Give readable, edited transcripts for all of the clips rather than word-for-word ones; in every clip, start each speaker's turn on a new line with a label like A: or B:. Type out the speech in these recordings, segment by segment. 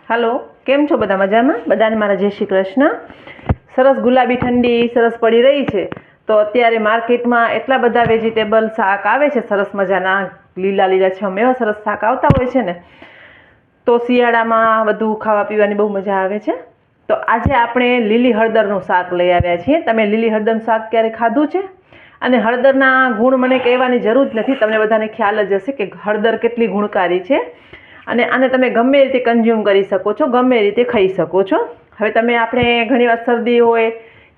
A: હાલો, કેમ છો બધા? મજામાં? બધાને મારા જય શ્રી કૃષ્ણ. સરસ ગુલાબી ઠંડી સરસ પડી રહી છે. તો અત્યારે માર્કેટમાં એટલા બધા વેજીટેબલ શાક આવે છે, સરસ મજાના લીલા લીલા છમ એવા સરસ શાક આવતા હોય છે ને, તો શિયાળામાં બધું ખાવા પીવાની બહુ મજા આવે છે. તો આજે આપણે લીલી હળદરનું શાક લઈ આવ્યા છીએ. તમે લીલી હળદરનું શાક ક્યારે ખાધું છે? અને હળદરના ગુણ મને કહેવાની જરૂર જ નથી, તમને બધાને ખ્યાલ જ હશે કે હળદર કેટલી ગુણકારી છે. અને આને તમે ગમે રીતે કન્ઝ્યુમ કરી શકો છો, ગમે રીતે ખાઈ શકો છો. હવે આપણે ઘણીવાર શરદી હોય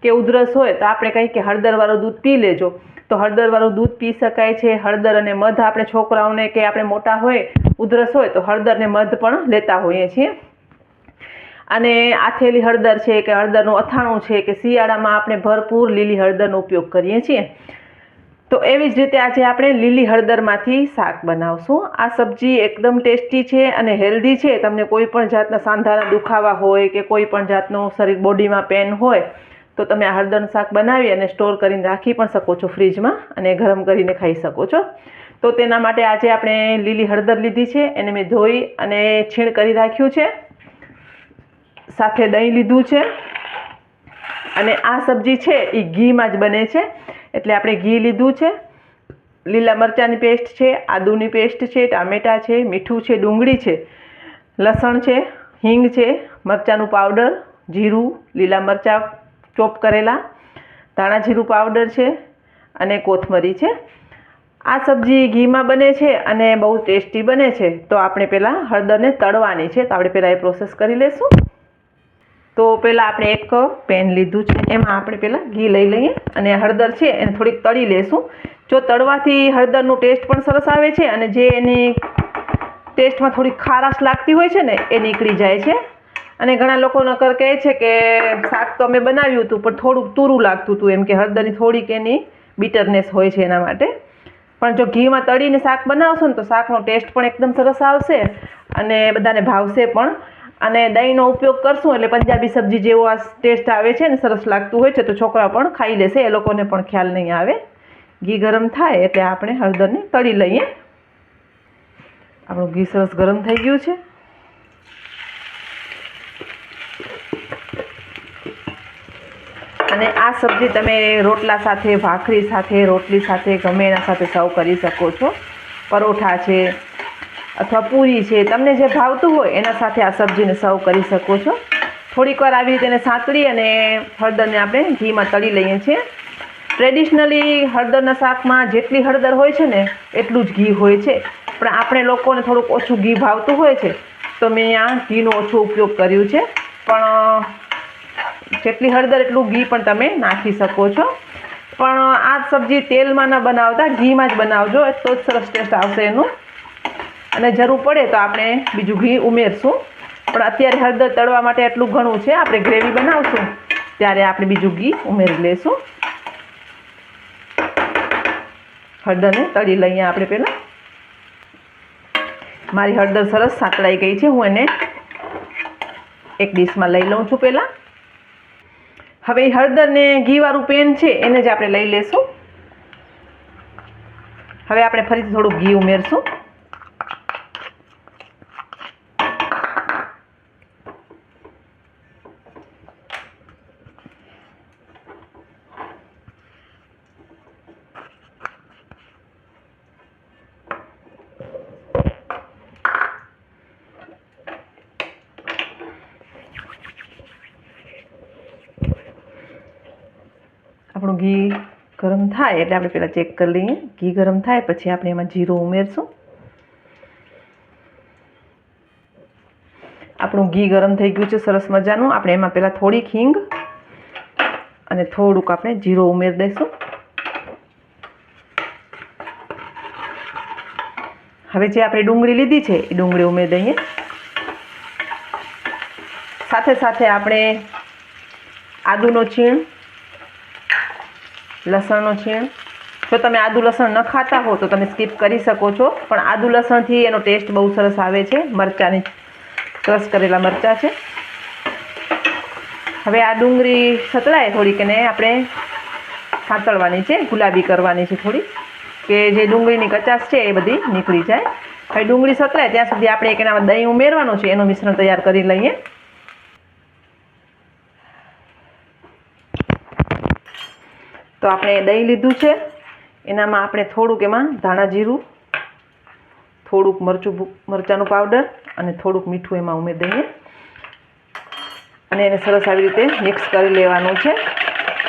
A: કે ઉધરસ હોય તો આપણે કહીએ કે હળદરવાળું દૂધ પી લેજો, તો હળદરવાળું દૂધ પી શકાય છે. હળદર અને મધ આપણે છોકરાઓને કે આપણે મોટા હોય ઉધરસ હોય તો હળદર ને મધ પણ લેતા હોઈએ છીએ. અને આથેલી હળદર છે કે હળદરનું અથાણું છે કે શિયાળામાં આપણે ભરપૂર લીલી હળદરનો ઉપયોગ કરીએ છીએ. તો એવી જ રીતે આજે આપણે લીલી હળદરમાંથી શાક બનાવશું. આ સબ્જી એકદમ ટેસ્ટી છે અને હેલ્ધી છે. તમને કોઈ પણ જાતના સાંધાના દુખાવા હોય કે કોઈ પણ જાતનું શરીર બોડીમાં પેન હોય તો તમે આ હળદરનું શાક બનાવી અને સ્ટોર કરીને રાખી પણ શકો છો ફ્રીજમાં, અને ગરમ કરીને ખાઈ શકો છો. તો તેના માટે આજે આપણે લીલી હળદર લીધી છે, એને મેં ધોઈ અને છીણ કરી રાખ્યું છે. સાથે દહીં લીધું છે. અને આ સબ્જી છે એ ઘીમાં જ બને છે, એટલે આપણે ઘી લીધું છે. લીલા મરચાંની પેસ્ટ છે, આદુની પેસ્ટ છે, ટામેટાં છે, મીઠું છે, ડુંગળી છે, લસણ છે, હિંગ છે, મરચાંનું પાવડર, જીરું, લીલા મરચાં ચોપ કરેલા, ધાણા જીરું પાવડર છે અને કોથમરી છે. આ સબ્જી ઘીમાં બને છે અને બહુ ટેસ્ટી બને છે. તો આપણે પહેલાં હળદરને તળવાની છે, તો આપણે પહેલાં એ પ્રોસેસ કરી લઈશું. તો પહેલાં આપણે એક પેન લીધું છે, એમાં આપણે પહેલાં ઘી લઈ લઈએ અને હળદર છે એને થોડીક તળી લેશું. જો તળવાથી હળદરનું ટેસ્ટ પણ સરસ આવે છે અને જે એની ટેસ્ટમાં થોડી ખારાશ લાગતી હોય છે ને એ નીકળી જાય છે. અને ઘણા લોકો નકર કહે છે કે શાક તો અમે બનાવ્યું હતું પણ થોડુંક તુરું લાગતું હતું, એમ કે હળદરની થોડીક એની બીટરનેસ હોય છે એના માટે. પણ જો ઘીમાં તળીને શાક બનાવશો ને તો શાકનો ટેસ્ટ પણ એકદમ સરસ આવશે અને બધાને ભાવશે પણ. અને દહીંનો ઉપયોગ કરશું એટલે પંજાબી સબ્જી જેવો આ ટેસ્ટ આવે છે ને, સરસ લાગતું હોય છે, તો છોકરા પણ ખાઈ લેશે, એ લોકોને પણ ખ્યાલ નહીં આવે. ઘી ગરમ થાય એટલે આપણે હળદરને તળી લઈએ. આપણું ઘી સરસ ગરમ થઈ ગયું છે. અને આ સબ્જી તમે રોટલા સાથે, ભાખરી સાથે, રોટલી સાથે ગમે એના સાથે સર્વ કરી શકો છો. પરોઠા છે અથવા પૂરી છે, તમને જે ભાવતું હોય એના સાથે આ સબ્જીને સર્વ કરી શકો છો. થોડીક વાર આવી રીતે એને સાંતળી અને હળદરને આપણે ઘીમાં તળી લઈએ છીએ. ટ્રેડિશનલી હળદરના શાકમાં જેટલી હળદર હોય છે ને એટલું જ ઘી હોય છે, પણ આપણે લોકોને થોડુંક ઓછું ઘી ભાવતું હોય છે, તો મેં આ ઘીનો ઓછો ઉપયોગ કર્યું છે. પણ જેટલી હળદર એટલું ઘી પણ તમે નાખી શકો છો. પણ આ સબ્જી તેલમાં ન બનાવતા ઘીમાં જ બનાવજો, તો જ સરસ ટેસ્ટ આવશે એનું. અને જરૂર પડે તો આપણે બીજું ઘી ઉમેરશું, પણ અત્યારે હળદર તળવા માટે એટલું ઘણું છે. આપણે ગ્રેવી બનાવશું ત્યારે આપણે બીજું ઘી ઉમેરી લઈશું. હળદરને તળી લઈએ આપણે પહેલાં. મારી હળદર સરસ સાંતળાઈ ગઈ છે, હું એને એક ડીશમાં લઈ લઉં છું પહેલાં. હવે હળદરને ઘીવાળું પેન છે એને જ આપણે લઈ લઈશું. હવે આપણે ફરીથી થોડું ઘી ઉમેરશું. આપણું ઘી ગરમ થાય એટલે આપણે પહેલાં ચેક કરી લઈએ. ઘી ગરમ થાય પછી આપણે એમાં જીરું ઉમેરશું. આપણું ઘી ગરમ થઈ ગયું છે સરસ મજાનું. આપણે એમાં પહેલાં થોડીક હિંગ અને થોડુંક આપણે જીરું ઉમેરી દઈશું. હવે જે આપણે ડુંગળી લીધી છે એ ડુંગળી ઉમેરી દઈએ. સાથે સાથે આપણે આદુનો છીણ, લસણનો છીણ. જો તમે આદુ લસણ ન ખાતા હો તો તમે સ્કીપ કરી શકો છો, પણ આદુ લસણથી એનો ટેસ્ટ બહુ સરસ આવે છે. મરચાંની ક્રશ કરેલા મરચાં છે. હવે આ ડુંગળી સતળાય થોડીક એને આપણે સાંતળવાની છે, ગુલાબી કરવાની છે થોડી. કે જે ડુંગળીની કચાશ છે એ બધી નીકળી જાય. હવે ડુંગળી સતરાય ત્યાં સુધી આપણે એક એનામાં દહીં ઉમેરવાનું છે, એનું મિશ્રણ તૈયાર કરી લઈએ. તો આપણે દહીં લીધું છે, એનામાં આપણે થોડુંક એમાં ધાણા જીરું, થોડુંક મરચાંનું પાવડર અને થોડુંક મીઠું એમાં ઉમેરી દઈએ અને એને સરસ આવી રીતે મિક્સ કરી લેવાનું છે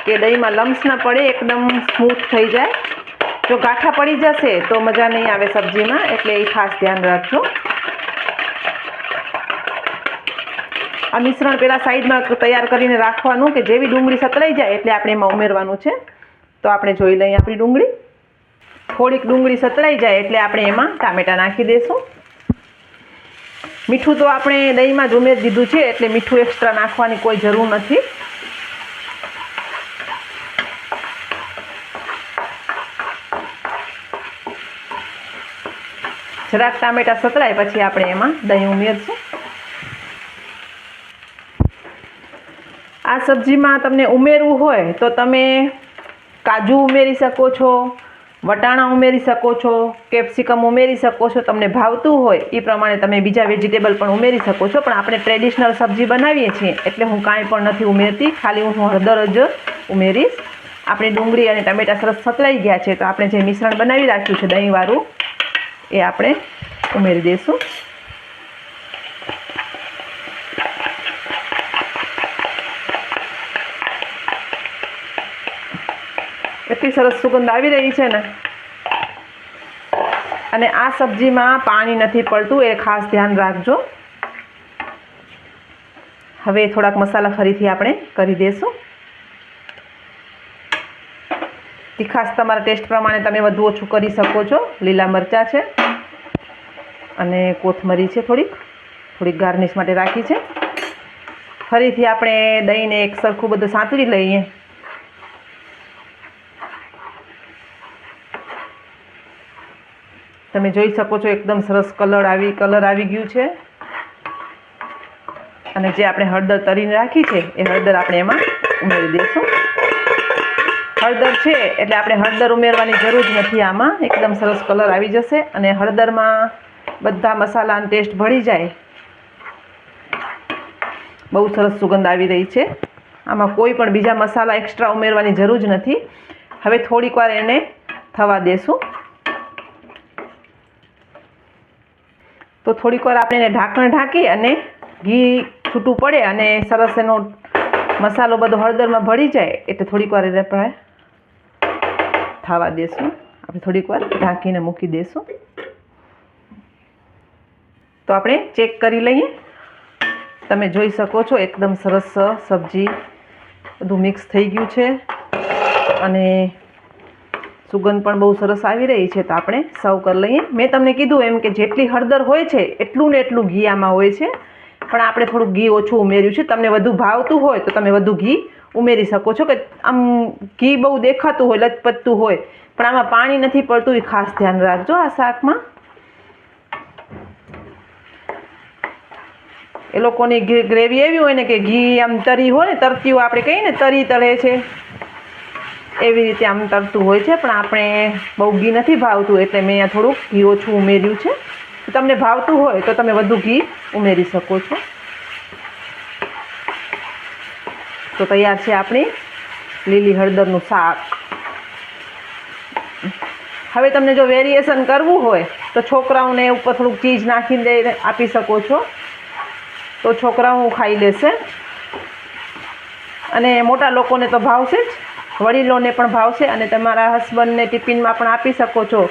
A: કે દહીંમાં લમ્સ ના પડે, એકદમ સ્મૂથ થઈ જાય. જો ગાંઠા પડી જશે તો મજા નહીં આવે સબ્જીમાં, એટલે એ ખાસ ધ્યાન રાખજો. આ મિશ્રણ પહેલાં સાઈડમાં તૈયાર કરીને રાખવાનું કે જેવી ડુંગળી સતળાઈ જાય એટલે આપણે એમાં ઉમેરવાનું છે. તો આપણે જોઈ લઈએ આપણી ડુંગળી. થોડીક ડુંગળી સતળાઈ જાય એટલે આપણે એમાં ટામેટાં નાખી દઈશું. મીઠું તો આપણે દહીંમાં જ ઉમેરી દીધું છે એટલે મીઠું એક્સ્ટ્રા નાખવાની કોઈ જરૂર નથી. જરાક ટામેટાં સતળાય પછી આપણે એમાં દહીં ઉમેરશું. આ સબ્જીમાં તમને ઉમેરવું હોય તો તમે કાજુ ઉમેરી શકો છો, વટાણા ઉમેરી શકો છો, કેપ્સિકમ ઉમેરી શકો છો. તમને ભાવતું હોય એ પ્રમાણે તમે બીજા વેજીટેબલ પણ ઉમેરી શકો છો. પણ આપણે ટ્રેડિશનલ સબ્જી બનાવીએ છીએ એટલે હું કાંઈ પણ નથી ઉમેરતી, ખાલી હું હળદર જ ઉમેરીશ. આપણી ડુંગળી અને ટામેટાં સરસ સતળાઈ ગયા છે તો આપણે જે મિશ્રણ બનાવી રાખ્યું છે દહીંવાળું એ આપણે ઉમેરી દઈશું. એટલી સરસ સુગંધ આવી રહી છે ને. અને આ સબ્જીમાં પાણી નથી પડતું, એ ખાસ ધ્યાન રાખજો. હવે થોડાક મસાલા ફરીથી આપણે કરી દઈશું. તીખાશ તમારા ટેસ્ટ પ્રમાણે તમે વધુ ઓછું કરી શકો છો. લીલા મરચાં છે અને કોથમરી છે, થોડીક ગાર્નિશ માટે રાખી છે. ફરીથી આપણે દહીંને એક સરખું બધું સાંતળી લઈએ. તમે જોઈ શકો છો એકદમ સરસ કલર આવી ગયું છે. અને જે આપણે હળદર તરીને રાખી છે એ હળદર આપણે એમાં ઉમેરી દઈશું. હળદર છે એટલે આપણે હળદર ઉમેરવાની જરૂર જ નથી. આમાં એકદમ સરસ કલર આવી જશે અને હળદરમાં બધા મસાલાનો ટેસ્ટ ભળી જાય. બહુ સરસ સુગંધ આવી રહી છે. આમાં કોઈ પણ બીજા મસાલા એક્સ્ટ્રા ઉમેરવાની જરૂર જ નથી. હવે થોડીક વાર એને થવા દેશું. તો થોડીક વાર આપણે એને ઢાંકણ ઢાંકી અને ઘી છૂટું પડે અને સરસ એનો મસાલો બધો હળદરમાં ભળી જાય એટલે થોડીક વાર એને આપણે થવા દેશું. આપણે થોડીક વાર ઢાંકીને મૂકી દઈશું. તો આપણે ચેક કરી લઈએ. તમે જોઈ શકો છો એકદમ સરસ સબ્જી બધું મિક્સ થઈ ગયું છે અને સુગંધ પણ બહુ સરસ આવી રહી છે. તો આપણે સર્વ કરી લઈએ. મેં તમને કીધું એમ કે જેટલી હળદર હોય છે એટલું ને એટલું ઘી આમાં હોય છે, પણ આપણે થોડુંક ઘી ઓછું ઉમેર્યું છે. તમને વધુ ભાવતું હોય તો તમે વધુ ઘી ઉમેરી શકો છો. કે આમ ઘી બહુ દેખાતું હોય, લચપચતું હોય, પણ આમાં પાણી નથી પડતું, એ ખાસ ધ્યાન રાખજો. આ શાકમાં એ લોકોની ગ્રેવી એવી હોય ને કે ઘી આમ તરી હોય ને, તરતી હોય, આપણે કહીએ ને તરી તળે છે એવી રીતે આમ તરતું હોય છે. પણ આપણે બહુ ઘી નથી ભાવતું એટલે મેં અહીંયા થોડુંક ઘી ઓછું ઉમેર્યું છે. તમને ભાવતું હોય તો તમે વધુ ઘી ઉમેરી શકો છો. તો તૈયાર છે આપણી લીલી હળદરનું શાક. હવે તમને જો વેરિએશન કરવું હોય તો છોકરાઓને ઉપર થોડુંક ચીઝ નાખીને આપી શકો છો, તો છોકરાઓ ખાઈ લેશે. અને મોટા લોકોને તો ભાવશે જ, વડીલોને પણ ભાવશે. અને તમારા હસબન્ડને ટિફિનમાં પણ આપી શકો છો.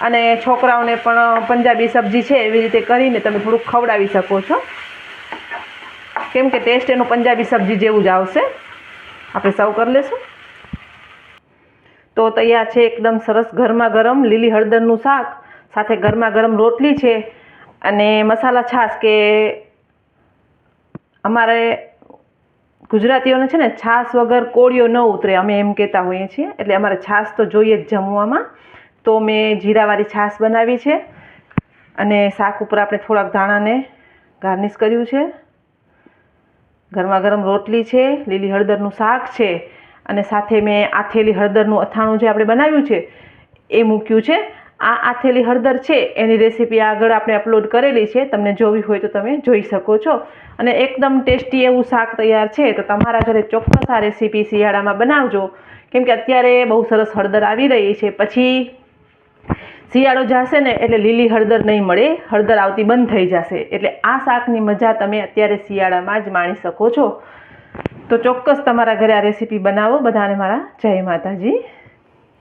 A: અને છોકરાઓને પણ પંજાબી સબ્જી છે એવી રીતે કરીને તમે થોડુંક ખવડાવી શકો છો, કેમ કે ટેસ્ટ એનું પંજાબી સબ્જી જેવું જ આવશે. આપણે સર્વ કરી લઈશું. તો તૈયાર છે એકદમ સરસ ગરમા ગરમ લીલી હળદરનું શાક, સાથે ગરમા ગરમ રોટલી છે અને મસાલા છાશ. કે અમારે ગુજરાતીઓને છે ને છાશ વગર કોળિયો ન ઉતરે, અમે એમ કહેતા હોઈએ છીએ. એટલે અમારે છાશ તો જોઈએ જ જમવામાં. તો મેં જીરાવાળી છાશ બનાવી છે અને શાક ઉપર આપણે થોડાક ધાણાને ગાર્નિશ કર્યું છે. ગરમા ગરમ રોટલી છે, લીલી હળદરનું શાક છે અને સાથે મેં આથેલી હળદરનું અથાણું જે આપણે બનાવ્યું છે એ મૂક્યું છે. આ આથેલી હળદર છે એની રેસીપી આગળ આપણે અપલોડ કરેલી છે, તમને જોવી હોય તો તમે જોઈ શકો છો. અને એકદમ ટેસ્ટી એવું શાક તૈયાર છે. તો તમારા ઘરે ચોક્કસ આ રેસીપી શિયાળામાં બનાવજો, કેમ કે અત્યારે બહુ સરસ હળદર આવી રહી છે. પછી શિયાળો જશે ને એટલે લીલી હળદર નહીં મળે, હળદર આવતી બંધ થઈ જશે. એટલે આ શાકની મજા તમે અત્યારે શિયાળામાં જ માણી શકો છો. તો ચોક્કસ તમારા ઘરે આ રેસીપી બનાવો. બધાને મારા જય માતાજી.